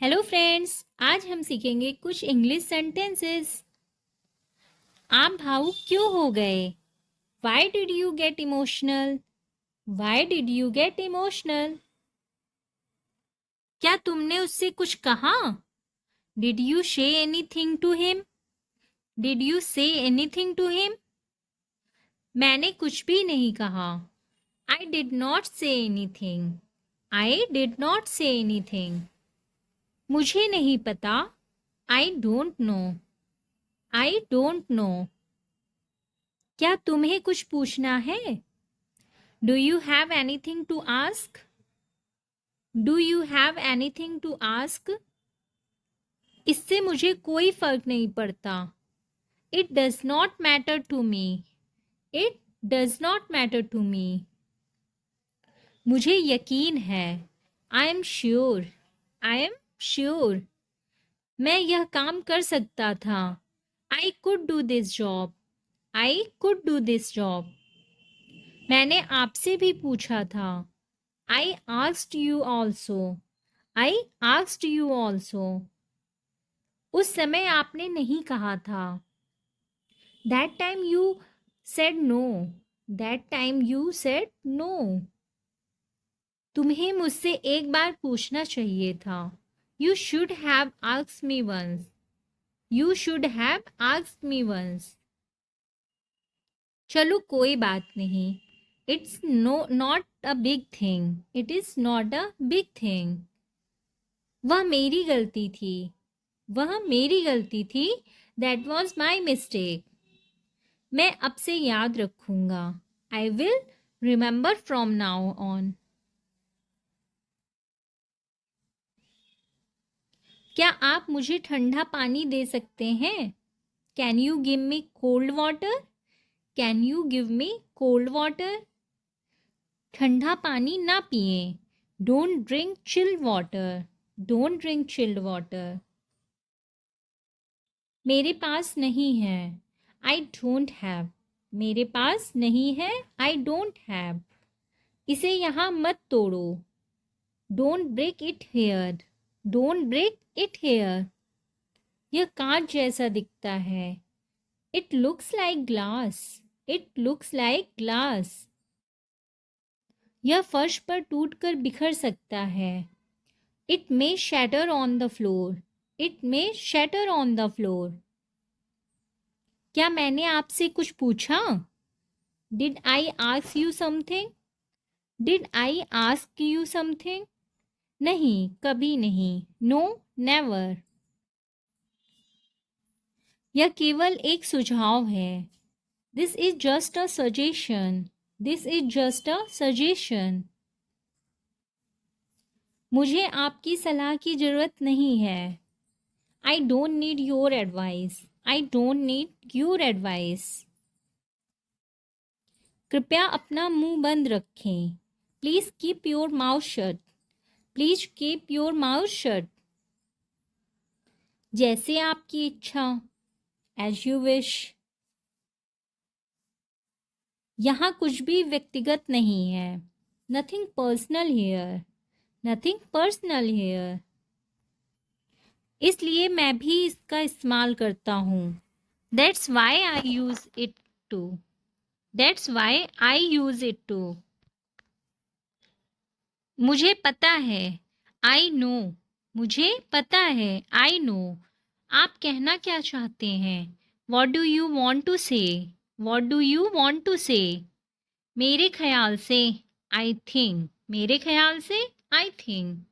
Hello friends, आज हम सीखेंगे कुछ इंग्लिश सेंटेंसेस। आप भावुक क्यों हो गए? Why did you get emotional? Why did you get emotional? क्या तुमने उससे कुछ कहा? Did you say anything to him? Did you say anything to him? मैंने कुछ भी नहीं कहा। I did not say anything. I did not say anything. मुझे नहीं पता। I don't know. I don't know. क्या तुम्हें कुछ पूछना है? Do you have anything to ask? Do you have anything to ask? इससे मुझे कोई फर्क नहीं पड़ता। It does not matter to me. It does not matter to me. मुझे यकीन है। I am sure. I am sure. मैं यह काम कर सकता था। I could do this job. I could do this job. मैंने आपसे भी पूछा था। I asked you also. I asked you also. उस समय आपने नहीं कहा था। That time you said no. That time you said no. तुम्हें मुझसे एक बार पूछना चाहिए था। You should have asked me once. You should have asked me once. चलो कोई बात नहीं। It's not a big thing. It is not a big thing. वह मेरी गलती थी। वह मेरी गलती थी। That was my mistake. मैं अब से याद रखूंगा। I will remember from now on. क्या आप मुझे ठंडा पानी दे सकते हैं? Can you give me cold water? Can you give me cold water? ठंडा पानी ना पिए। Don't drink chilled water. Don't drink chilled water. मेरे पास नहीं है। I don't have. मेरे पास नहीं है। I don't have. इसे यहाँ मत तोड़ो। Don't break it here. Don't break it here. यह कांच जैसा दिखता है। It looks like glass. It looks like glass. यह फर्श पर टूटकर बिखर सकता है। It may shatter on the floor. It may shatter on the floor. क्या मैंने आपसे कुछ पूछा? Did I ask you something? Did I ask you something? नहीं, कभी नहीं। No, never. यह केवल एक सुझाव है। This is just a suggestion. This is just a suggestion. मुझे आपकी सलाह की जरूरत नहीं है। I don't need your advice. I don't need your advice. कृपया अपना मुंह बंद रखें। Please keep your mouth shut. Please keep your mouth shut. जैसे आपकी इच्छा। As you wish. यहाँ कुछ भी व्यक्तिगत नहीं है। Nothing personal here. Nothing personal here. इसलिए मैं भी इसका इस्तेमाल करता हूँ। That's why I use it too. That's why I use it to. मुझे पता है। I know. मुझे पता है। I know. आप कहना क्या चाहते हैं? What do you want to say? What do you want to say? मेरे ख्याल से। I think. मेरे ख्याल से। I think.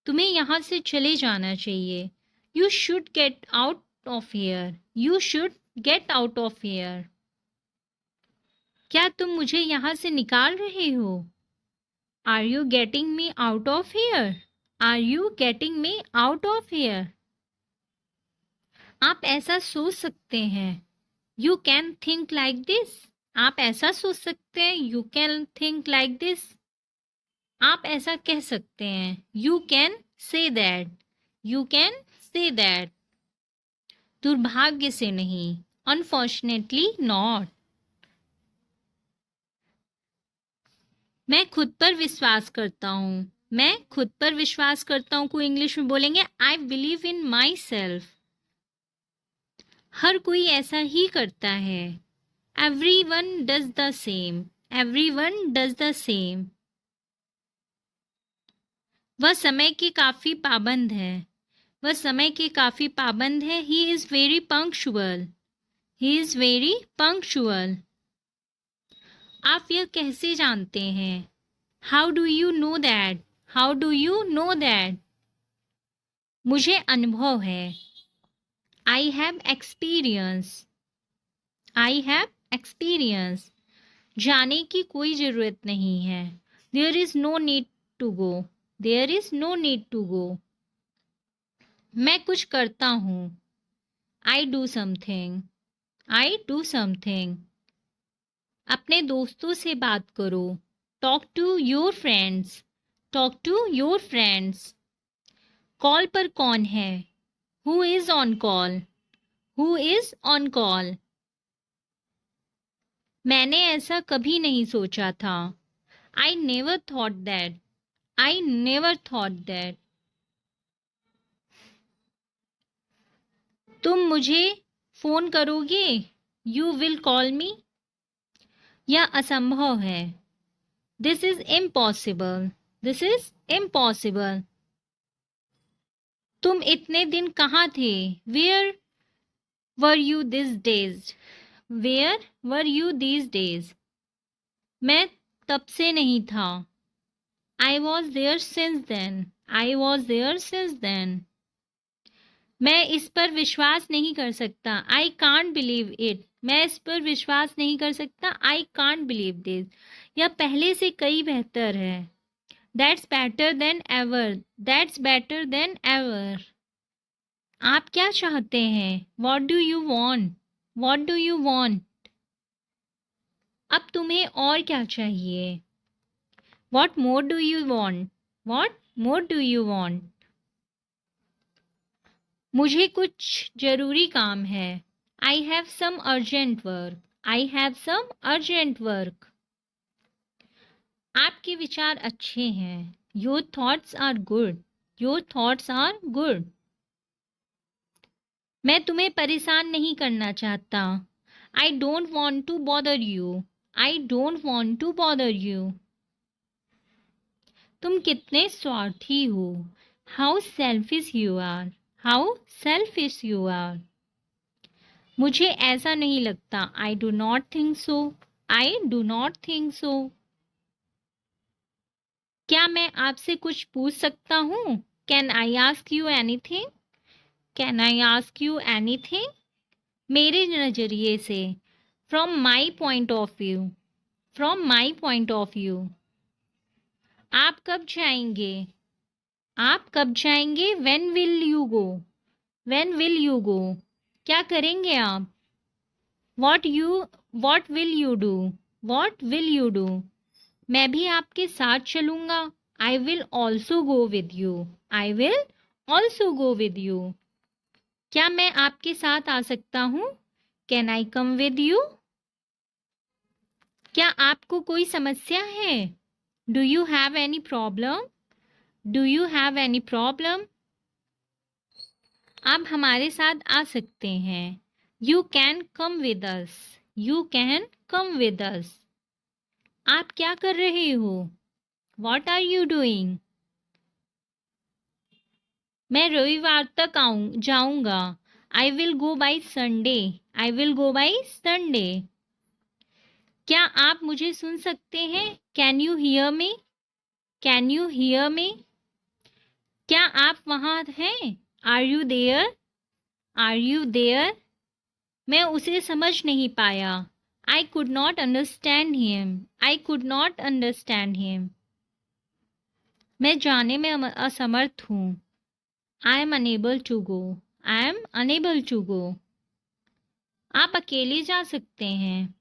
तुम्हें यहाँ से चले जाना चाहिए। You should get out of here. You should get out of here. क्या तुम मुझे यहाँ से निकाल रहे हो? Are you getting me out of here? Are you getting me out of here? आप ऐसा सोच सकते हैं। You can think like this. आप ऐसा सोच सकते हैं। You can think like this. आप ऐसा कह सकते हैं। You can say that. You can say that. दुर्भाग्य से नहीं। Unfortunately not. मैं खुद पर विश्वास करता हूँ। मैं खुद पर विश्वास करता हूँ को इंग्लिश में बोलेंगे I believe in my self. हर कोई ऐसा ही करता है। Everyone does the same. Everyone does the same. वह समय के काफी पाबंद है। वह समय के काफी पाबंद है। He is very punctual. He is very punctual. आप यह कैसे जानते हैं? How do you know that? How do you know that? मुझे अनुभव है। I have experience. I have experience. जाने की कोई ज़रूरत नहीं है। There is no need to go. There is no need to go. मैं कुछ करता हूँ। I do something. I do something. अपने दोस्तों से बात करो। Talk to your friends. Talk to your friends. Call पर कौन है? Who is on call? Who is on call? मैंने ऐसा कभी नहीं सोचा था। I never thought that. I never thought that. तुम मुझे फ़ोन करोगे? You will call me? यह असंभव है। This is impossible. This is impossible. तुम इतने दिन कहाँ थे? Where were you these days? Where were you these days? मैं तब से नहीं था। I was there since then. I was there since then. मैं इस पर विश्वास नहीं कर सकता। I can't believe it. मैं इस पर विश्वास नहीं कर सकता। I can't believe this. यह पहले से कई बेहतर है। That's better than ever. That's better than ever. आप क्या चाहते हैं? What do you want? What do you want? अब तुम्हें और क्या चाहिए? What more do you want? What more do you want? मुझे कुछ जरूरी काम है। I have some urgent work. I have some urgent work. आपके विचार अच्छे हैं। Your thoughts are good. Your thoughts are good. मैं तुम्हें परेशान नहीं करना चाहता। I don't want to bother you. I don't want to bother you. तुम कितने स्वार्थी हो। How selfish you are. How selfish you are. मुझे ऐसा नहीं लगता। I do not think so. I do not think so. क्या मैं आपसे कुछ पूछ सकता हूँ? Can I ask you anything? Can I ask you anything? मेरे नज़रिए से। From my point of view. From my point of view. आप कब जाएंगे? आप कब जाएंगे? When will you go? When will you go? क्या करेंगे आप? What will you do? What will you do? मैं भी आपके साथ चलूँगा। I will also go with you. I will also go with you. क्या मैं आपके साथ आ सकता हूँ? Can I come with you? क्या आपको कोई समस्या है? Do you have any problem? Do you have any problem? आप हमारे साथ आ सकते हैं। You can come with us. You can come with us. आप क्या कर रहे हो? What are you doing? मैं रविवार तक जाऊंगा। I will go by Sunday. I will go by Sunday. क्या आप मुझे सुन सकते हैं? Can you hear me? Can you hear me? क्या आप वहाँ हैं? Are you there? Are you there? मैं उसे समझ नहीं पाया। I could not understand him. I could not understand him. मैं जाने में असमर्थ हूँ। I am unable to go. I am unable to go. आप अकेले जा सकते हैं।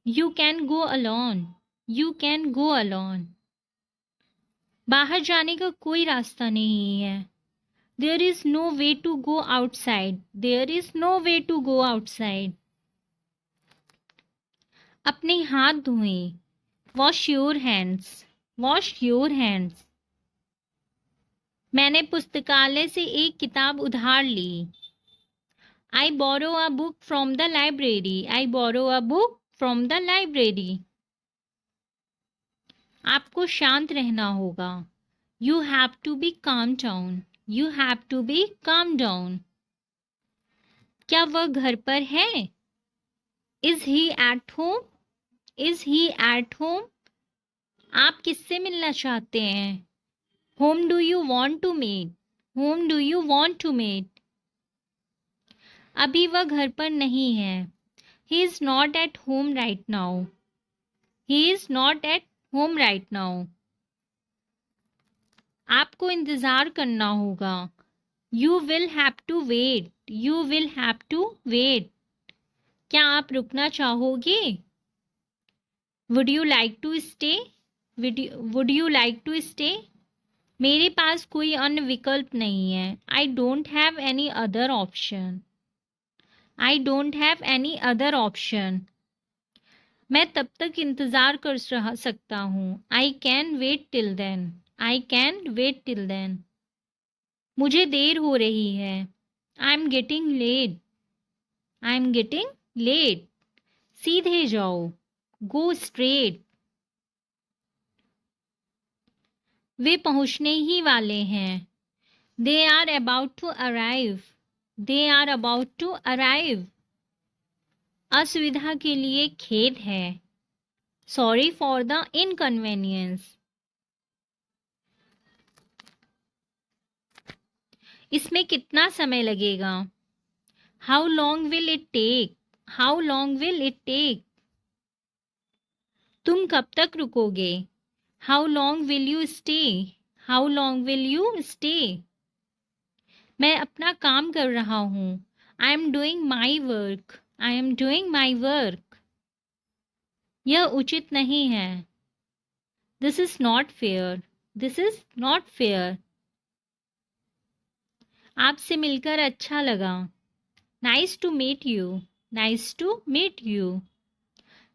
You can go alone. You can go alone. बाहर जाने का कोई रास्ता नहीं है। There is no way to go outside. There is no way to go outside. अपने हाथ धोएं। Wash your hands. Wash your hands. मैंने पुस्तकालय से एक किताब उधार ली। I borrow a book from the library. I borrow a book from the library. आपको शांत रहना होगा। You have to be calm down. You have to be calm down. क्या वह घर पर है? Is he at home? Is he at home? आप किससे मिलना चाहते हैं? Whom do you want to meet? Whom do you want to meet? अभी वह घर पर नहीं है। He is not at home right now. He is not at home right now. आपको इंतज़ार करना होगा। You will have to wait. You will have to wait. क्या आप रुकना चाहोगे? Would you like to stay? Would you like to stay? मेरे पास कोई अन्य विकल्प नहीं है। I don't have any other option. I don't have any other option. मैं तब तक इंतज़ार कर सकता हूँ। I can wait till then. I can wait till then. मुझे देर हो रही है। I'm getting late. I'm getting late. सीधे जाओ। Go straight. वे पहुँचने ही वाले हैं। They are about to arrive. They are about to arrive. असुविधा के लिए खेद है। Sorry for the inconvenience. इसमें कितना समय लगेगा? How long will it take? How long will it take? तुम कब तक रुकोगे? How long will you stay? How long will you stay? मैं अपना काम कर रहा हूँ। I am doing my work. I am doing my work. यह उचित नहीं है। This is not fair. This is not fair. आपसे मिलकर अच्छा लगा। Nice to meet you. Nice to meet you.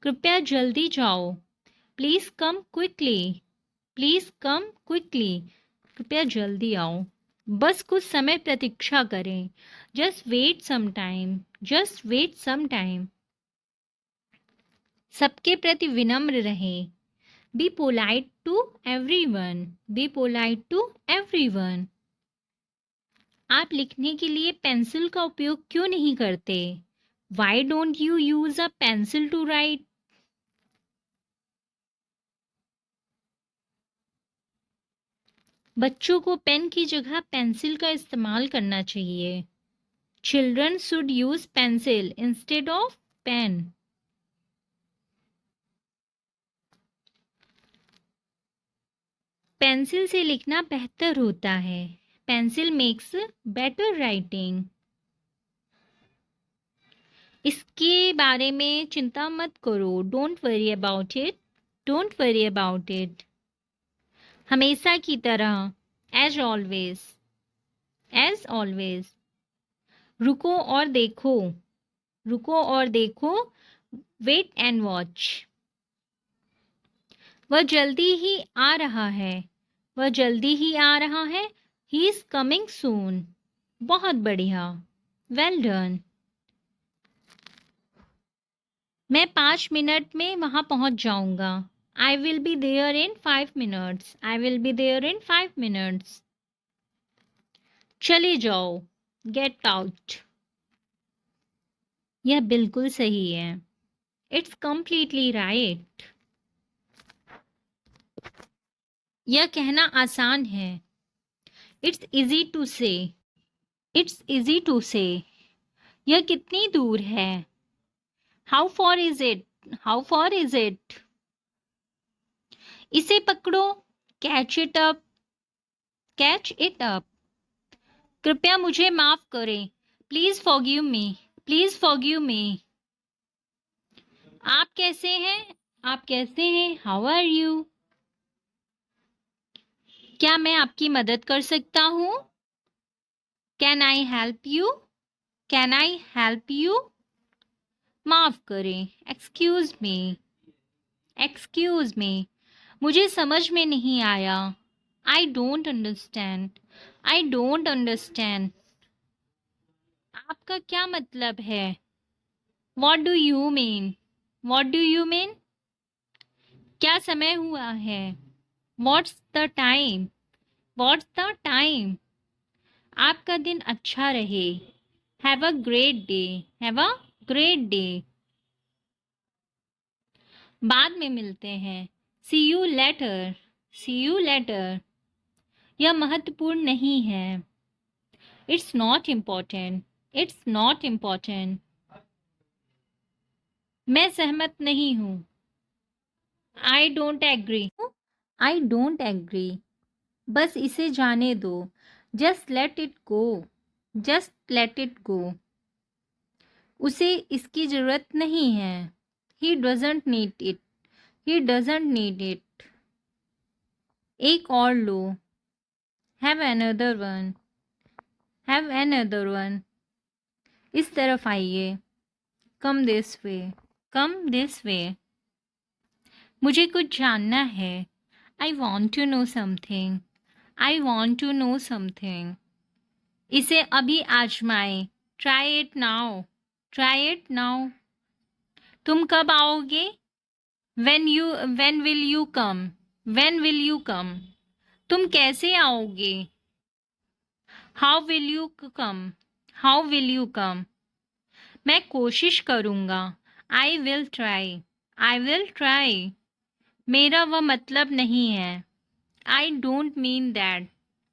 कृपया जल्दी जाओ। Please come quickly. Please come quickly. कृपया जल्दी आओ। बस कुछ समय प्रतीक्षा करें। Just wait some time. Just wait some time. सबके प्रति विनम्र रहें। Be polite to everyone. Be polite to everyone. आप लिखने के लिए पेंसिल का उपयोग क्यों नहीं करते? Why don't you use a pencil to write? बच्चों को पेन की जगह पेंसिल का इस्तेमाल करना चाहिए। Children should use pencil instead of pen. Pencil से लिखना बेहतर होता है। Pencil makes better writing. इसके बारे में चिंता मत करो। Don't worry about it. Don't worry about it. हमेशा की तरह। As always. As always. रुको और देखो। रुको और देखो। Wait and watch. वह जल्दी ही आ रहा है। वह जल्दी ही आ रहा है। He is coming soon. बहुत बढ़िया। Well done. मैं 5 मिनट में वहां पहुंच जाऊंगा। I will be there in 5 minutes. I will be there in 5 minutes. चले जाओ। Get out. यह बिल्कुल सही है। It's completely right. यह कहना आसान है। It's easy to say. It's easy to say. यह कितनी दूर है? How far is it? How far is it? इसे पकड़ो। Catch it up. Catch it up. कृपया मुझे माफ करें। Please forgive me. Please forgive me. आप कैसे हैं? आप कैसे हैं? How are you? क्या मैं आपकी मदद कर सकता हूँ? Can I help you? Can I help you? माफ करें। Excuse me. Excuse me. मुझे समझ में नहीं आया। I don't understand. I don't understand. आपका क्या मतलब है? What do you mean? What do you mean? क्या समय हुआ है? What's the time? What's the time? आपका दिन अच्छा रहे। Have a great day. Have a great day. बाद में मिलते हैं। See you later. See you later. यह महत्वपूर्ण नहीं है। It's not important. It's not important. मैं सहमत नहीं हूँ। I don't agree. I don't agree. बस इसे जाने दो। Just let it go. Just let it go. उसे इसकी जरूरत नहीं है। He doesn't need it. He doesn't need it. एक और लो। Have another one. Have another one. इस तरफ आइए। Come this way. Come this way. मुझे कुछ जानना है। I want to know something. I want to know something. इसे अभी आजमाएं। Try it now. Try it now. तुम कब आओगे? When will you come? When will you come? तुम कैसे आओगे? How will you come? How will you come? मैं कोशिश करूँगा। I will try. I will try. मेरा वह मतलब नहीं है। I don't mean that.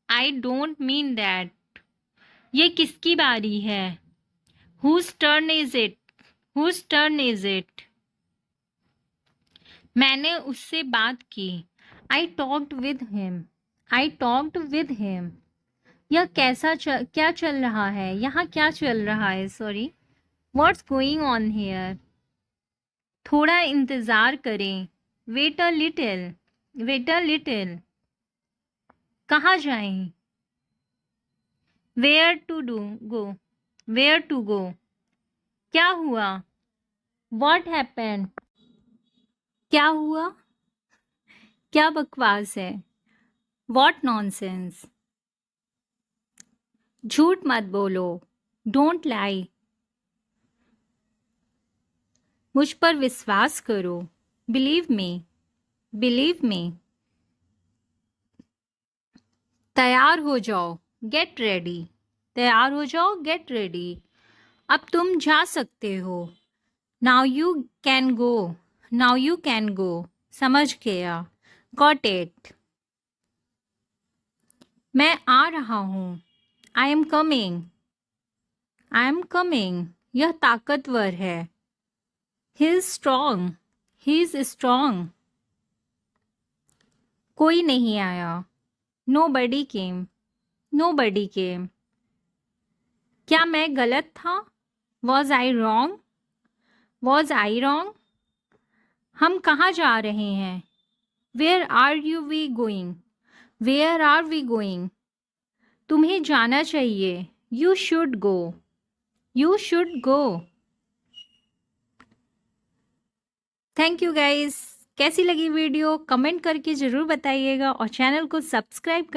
I don't mean that. ये किसकी बारी है? Whose turn is it? Whose turn is it? मैंने उससे बात की। I talked with him. I talked with him. यह क्या चल रहा है? यहाँ क्या चल रहा है? Sorry. What's going on here? थोड़ा इंतज़ार करें। Wait a little. Wait a little. कहाँ जाएं? Where to go? Where to go? क्या हुआ? What happened? क्या हुआ? क्या बकवास है? What nonsense! झूठ मत बोलो। Don't lie. मुझ पर विश्वास करो। Believe me. Believe me. तैयार हो जाओ। Get ready. तैयार हो जाओ। Get ready. अब तुम जा सकते हो। Now you can go. Now you can go. समझ गया। Got it. मैं आ रहा हूँ। I am coming. I am coming. यह ताकतवर है। He is strong. He is strong. कोई नहीं आया। Nobody came. Nobody came. क्या मैं गलत था? Was I wrong? Was I wrong? हम कहाँ जा रहे हैं? Where are we going? Where are we going? तुम्हें जाना चाहिए। You should go. You should go. Thank you guys. कैसी लगी वीडियो कमेंट करके ज़रूर बताइएगा और चैनल को सब्सक्राइब